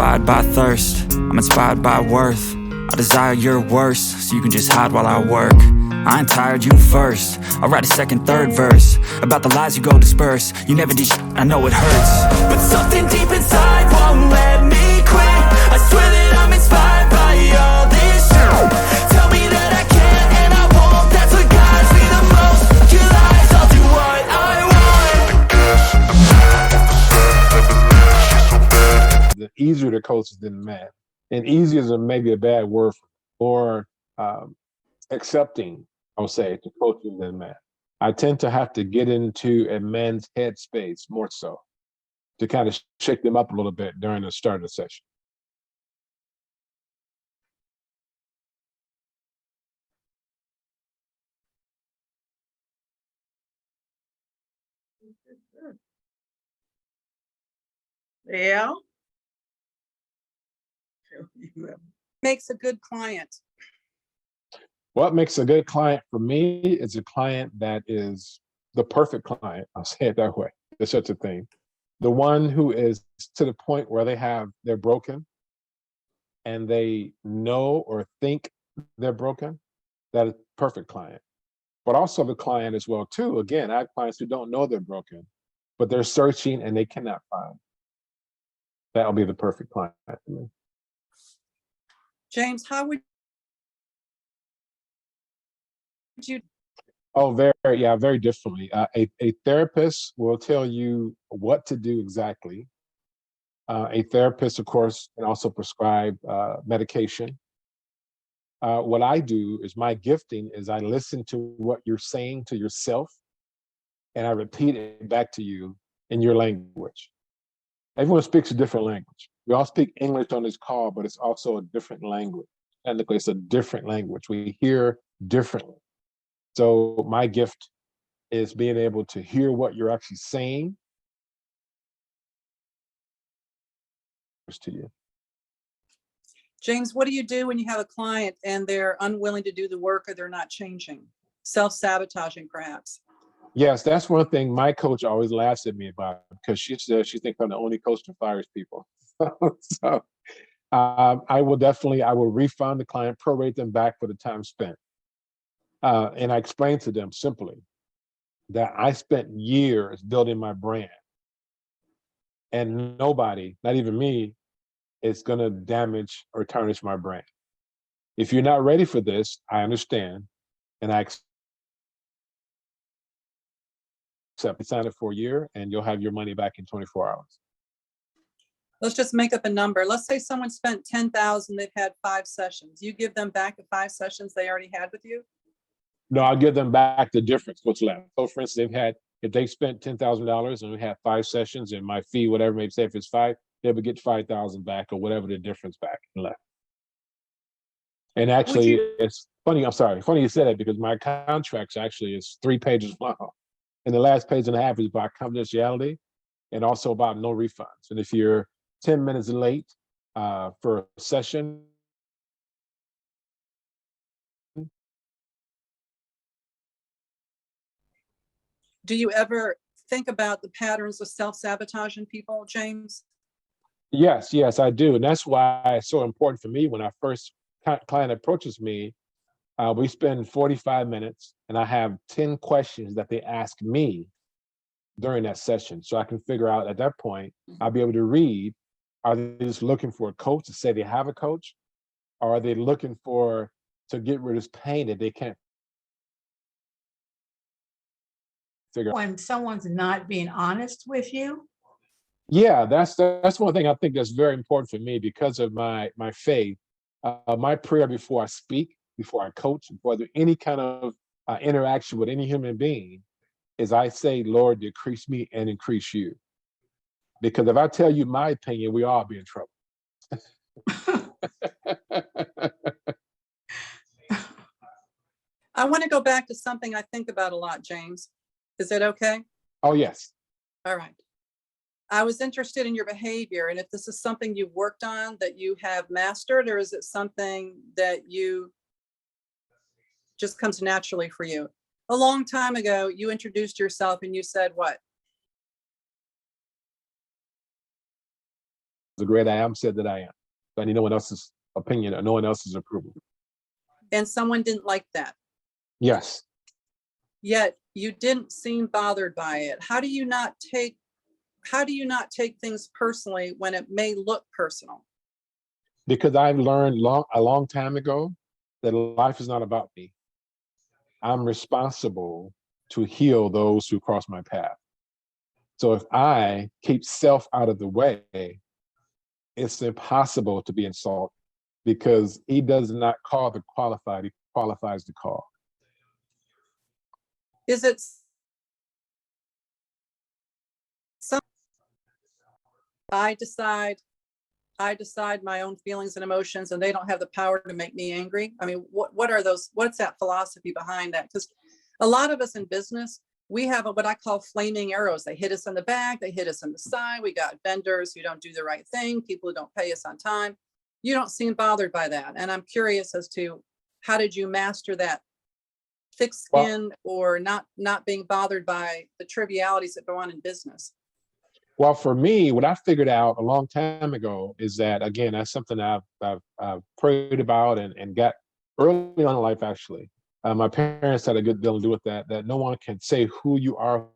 inspired by thirst, I'm inspired by worth. I desire your worst, so you can just hide while I work. I ain't tired, you first. I'll write a second, third verse about the lies you go disperse. You never did shit, I know it hurts, but something deep inside won't let me quit. I swear that I'm inspired by all this shit. Tell me that I can't and I won't. That's what guides me the most. Your lies, I'll do what I want. The easier the coach is than math, and easier is maybe a bad word for, or accepting, I would say, to coaching than math. I tend to have to get into a man's headspace more so to kind of shake them up a little bit during the start of the session. Yeah. Makes a good client? What makes a good client for me is a client that is the perfect client. I'll say it that way. There's such a thing. The one who is to the point where they're broken and they know or think they're broken. That is perfect client. But also the client as well too. Again, I have clients who don't know they're broken, but they're searching and they cannot find. That'll be the perfect client for me. James, how would you? Oh, very differently. A therapist will tell you what to do exactly. A therapist, of course, can also prescribe medication. What I do is my gifting is I listen to what you're saying to yourself and I repeat it back to you in your language. Everyone speaks a different language. We all speak English on this call, but it's also a different language. Technically, it's a different language. We hear differently. So my gift is being able to hear what you're actually saying to you. James, what do you do when you have a client and they're unwilling to do the work or they're not changing? Self-sabotaging, perhaps. Yes, that's one thing my coach always laughs at me about because she says she thinks I'm the only coach that fires people. So I will refund the client, prorate them back for the time spent. And I explain to them simply that I spent years building my brand and nobody, not even me, is going to damage or tarnish my brand. If you're not ready for this, I understand. And I accept. Sign it for a year and you'll have your money back in 24 hours. Let's just make up a number. Let's say someone spent $10,000, they've had 5 sessions. You give them back the 5 sessions they already had with you? No, I'll give them back the difference, what's left. So for instance, if they spent $10,000 and we had 5 sessions and my fee, whatever, maybe say if it's 5, they would get 5,000 back or whatever the difference back and left. And actually, it's funny, I'm sorry, funny you said that because my contract actually is 3 pages long. And the last page and a half is about confidentiality and also about no refunds. And if you're 10 minutes late for a session, Do you ever think about the patterns of self-sabotage in people, James? Yes, I do. And that's why it's so important for me when our first client approaches me, we spend 45 minutes and I have 10 questions that they ask me during that session. So I can figure out at that point, I'll be able to read, are they just looking for a coach to say they have a coach? Or are they looking to get rid of this pain that they can't figure out? When someone's not being honest with you? Yeah, that's one thing I think that's very important for me because of my faith. My prayer before I speak, before I coach, before there's any kind of interaction with any human being, is I say, Lord, decrease me and increase you. Because if I tell you my opinion, we all be in trouble. I want to go back to something I think about a lot, James. Is that okay? Oh, yes. All right. I was interested in your behavior and if this is something you've worked on that you have mastered, or is it something that you just comes naturally for you? A long time ago, you introduced yourself and you said what? the great I am said that I am. So I need no one else's opinion or no one else's approval. And someone didn't like that, Yes. yet you didn't seem bothered by it. How do you not take things personally when it may look personal? Because I've learned a long time ago that life is not about me. I'm responsible to heal those who cross my path. So if I keep self out of the way, it's impossible to be insulted because he does not call the qualified, he qualifies the call. Is it some I decide my own feelings and emotions and they don't have the power to make me angry? I mean, what are those, what's that philosophy behind that? Because a lot of us in business, we have what I call flaming arrows. They hit us in the back, they hit us in the side. We got vendors who don't do the right thing, people who don't pay us on time. You don't seem bothered by that. And I'm curious as to how did you master that thick skin or not being bothered by the trivialities that go on in business? Well, for me, what I figured out a long time ago is that, again, that's something I've prayed about and got early on in life, actually. My parents had a good deal to do with that no one can say who you are,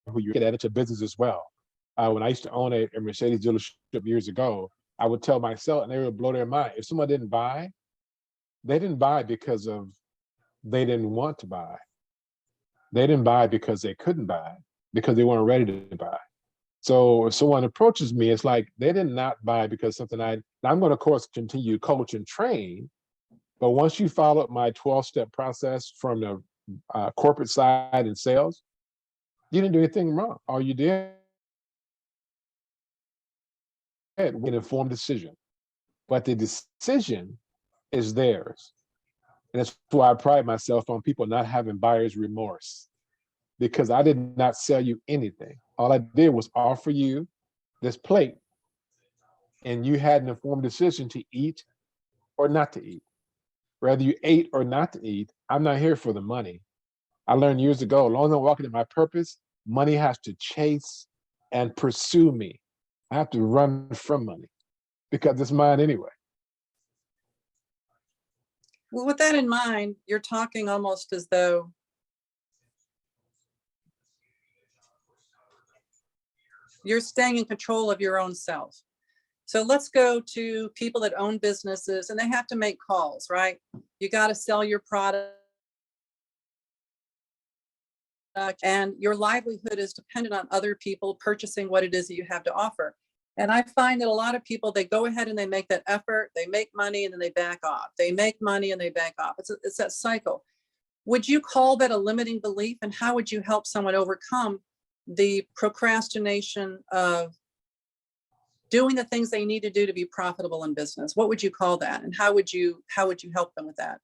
who you get at. It's a business as well. When I used to own a Mercedes dealership years ago, I would tell myself, and they would blow their mind, if someone didn't buy, they didn't buy because they didn't want to buy. They didn't buy because they couldn't buy, because they weren't ready to buy. So if someone approaches me, it's like they did not buy because something I'm going to, of course, continue to coach and train. But once you follow my 12-step process from the corporate side and sales, you didn't do anything wrong. All you did was an informed decision. But the decision is theirs. And that's why I pride myself on people not having buyer's remorse, because I did not sell you anything. All I did was offer you this plate, and you had an informed decision to eat or not to eat. Whether you ate or not to eat, I'm not here for the money. I learned years ago, as long as I'm walking in my purpose, money has to chase and pursue me. I have to run from money because it's mine anyway. Well, with that in mind, you're talking almost as though you're staying in control of your own self. So let's go to people that own businesses and they have to make calls, right? You got to sell your product and your livelihood is dependent on other people purchasing what it is that you have to offer. And I find that a lot of people, they go ahead and they make that effort, they make money and then they back off. They make money and they back off. It's that cycle. Would you call that a limiting belief? And how would you help someone overcome the procrastination of doing the things they need to do to be profitable in business? What would you call that? And how would you help them with that?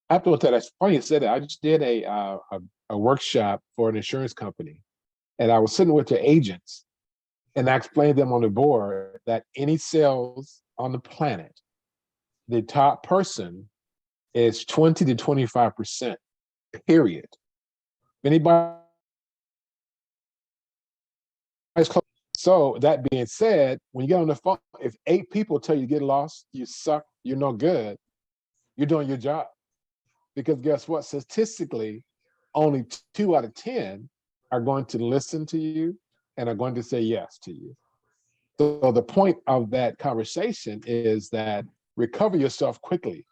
I have to tell you, that's funny you said that. I just did a workshop for an insurance company, and I was sitting with the agents, and I explained to them on the board that any sales on the planet, the top person is 20 to 25%, period. Anybody? So that being said, when you get on the phone, if 8 people tell you to get lost, you suck, you're no good, you're doing your job. Because guess what? Statistically, only 2 out of 10 are going to listen to you and are going to say yes to you. So the point of that conversation is that recover yourself quickly.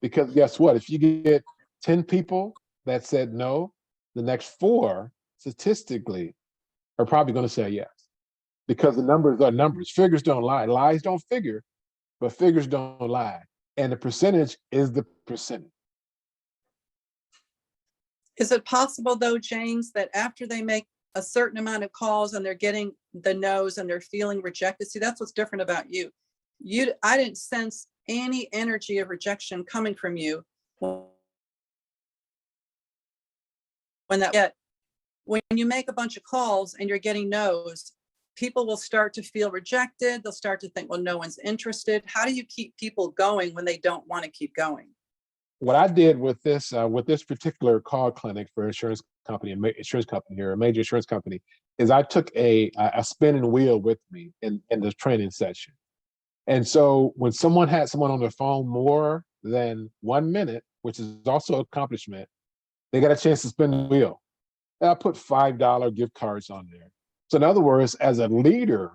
Because guess what? If you get 10 people that said no, the next 4 statistically are probably going to say yes. Because the numbers are numbers. Figures don't lie. Lies don't figure, but figures don't lie. And the percentage is the percentage. Is it possible though, James, that after they make a certain amount of calls and they're getting the no's and they're feeling rejected? See, that's what's different about you. I didn't sense any energy of rejection coming from you when you make a bunch of calls and you're getting no's, people will start to feel rejected. They'll start to think, well, no one's interested. How do you keep people going when they don't want to keep going? What I did with this particular call clinic for insurance company, insurance company here, a major insurance company, is I took a spinning wheel with me in the training session. And so when someone had someone on their phone more than 1 minute, which is also an accomplishment, they got a chance to spin the wheel. And I put $5 gift cards on there. So in other words, as a leader,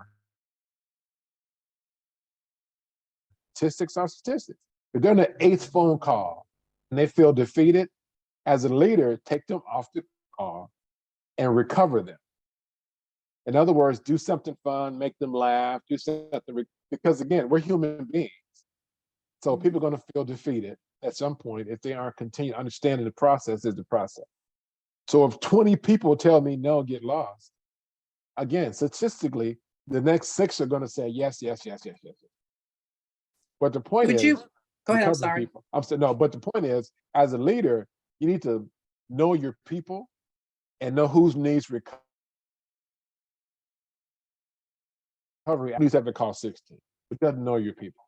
statistics are statistics. If they're on the 8th phone call and they feel defeated, as a leader, take them off the call and recover them. In other words, do something fun, make them laugh, do something, because again, we're human beings. So people are going to feel defeated at some point if they aren't continuing understanding the process is the process. So if 20 people tell me no, get lost, again, statistically, the next 6 are going to say yes, yes, yes, yes, yes. But the point Would is, you, go ahead, I'm recovering sorry. people. I'm saying no, but the point is, as a leader, you need to know your people and know whose needs recovery. Needs have to call 16. It doesn't know your people.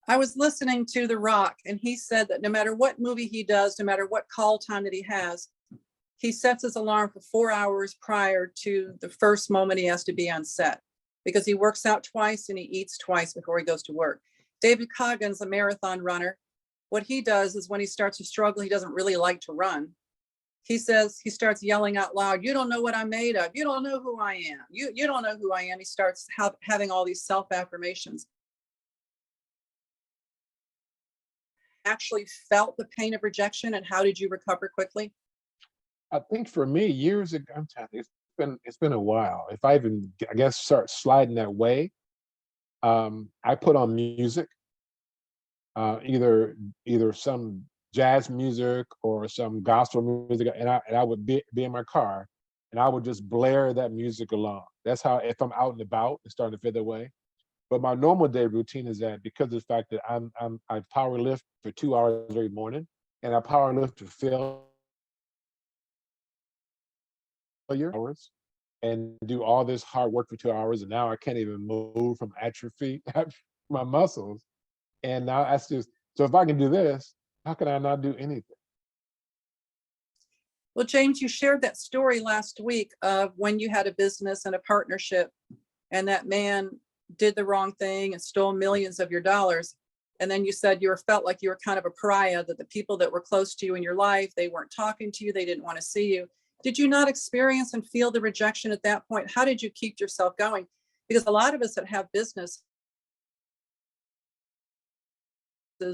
I was listening to The Rock, and he said that no matter what movie he does, no matter what call time that he has, he sets his alarm for 4 hours prior to the first moment he has to be on set, because he works out twice and he eats twice before he goes to work. David Coggins, a marathon runner, what he does is when he starts to struggle, he doesn't really like to run. He says, he starts yelling out loud, "You don't know what I'm made of. You don't know who I am. You don't know who I am." He starts having all these self-affirmations. Actually felt the pain of rejection, and how did you recover quickly? I think for me, years ago, I'm telling you, it's been a while. If I even, I guess, start sliding that way, I put on music, either some jazz music or some gospel music, and I would be in my car, and I would just blare that music along. That's how, if I'm out and about, it's starting to feel that way. But my normal day routine is that, because of the fact that I power lift for 2 hours every morning, and I power lift to hours, and do all this hard work for 2 hours, and now I can't even move from atrophy, my muscles. And now that's just, so if I can do this, how can I not do anything? Well, James, you shared that story last week of when you had a business and a partnership, and that man did the wrong thing and stole millions of your dollars. And then you said you felt like you were kind of a pariah, that the people that were close to you in your life, they weren't talking to you, they didn't want to see you. Did you not experience and feel the rejection at that point? How did you keep yourself going? Because a lot of us that have business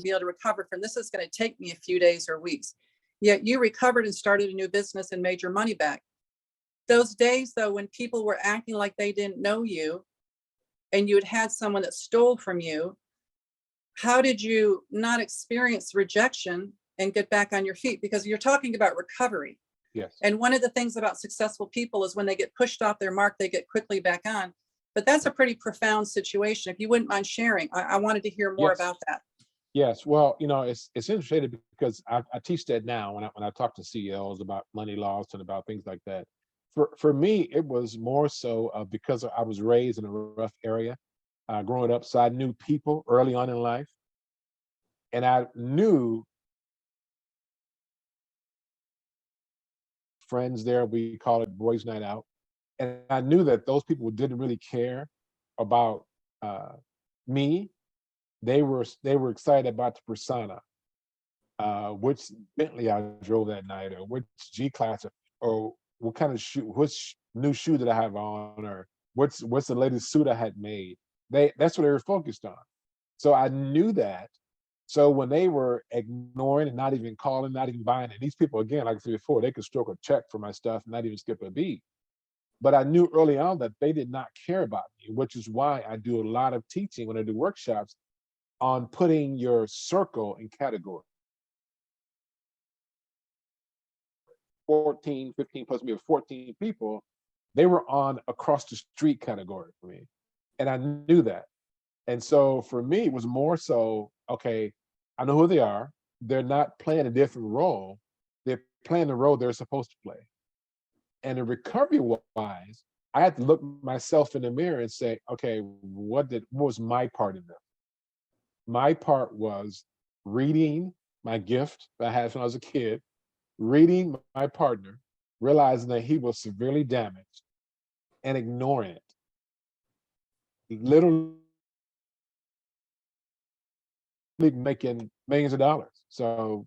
be able to recover from this is going to take me a few days or weeks. Yet you recovered and started a new business and made your money back. Those days, though, when people were acting like they didn't know you and you had someone that stole from you, how did you not experience rejection and get back on your feet? Because you're talking about recovery. Yes. And one of the things about successful people is when they get pushed off their mark, they get quickly back on. But that's a pretty profound situation. If you wouldn't mind sharing, I wanted to hear more about that. Yes. Well, it's interesting because I teach that now when I talk to CEOs about money loss and about things like that. For me, it was more so because I was raised in a rough area growing up. So I knew people early on in life, and I knew friends there. We call it boys' night out. And I knew that those people didn't really care about me. They were excited about the persona, which Bentley I drove that night, or which G-Class, or what kind of shoe, which new shoe that I have on, or what's the latest suit I had made. That's what they were focused on. So I knew that. So when they were ignoring and not even calling, not even buying, and these people, again, like I said before, they could stroke a check for my stuff and not even skip a beat. But I knew early on that they did not care about me, which is why I do a lot of teaching when I do workshops on putting your circle in category. 14, 15 plus me, 14 people, they were on across the street category for me. And I knew that. And so for me, it was more so, okay, I know who they are. They're not playing a different role. They're playing the role they're supposed to play. And the recovery wise, I had to look myself in the mirror and say, okay, what was my part in this? My part was reading my gift that I had when I was a kid, reading my partner, realizing that he was severely damaged, and ignoring it. Literally making millions of dollars. So,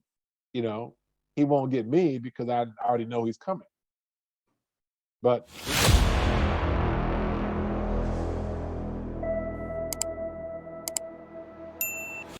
you know, he won't get me because I already know he's coming. But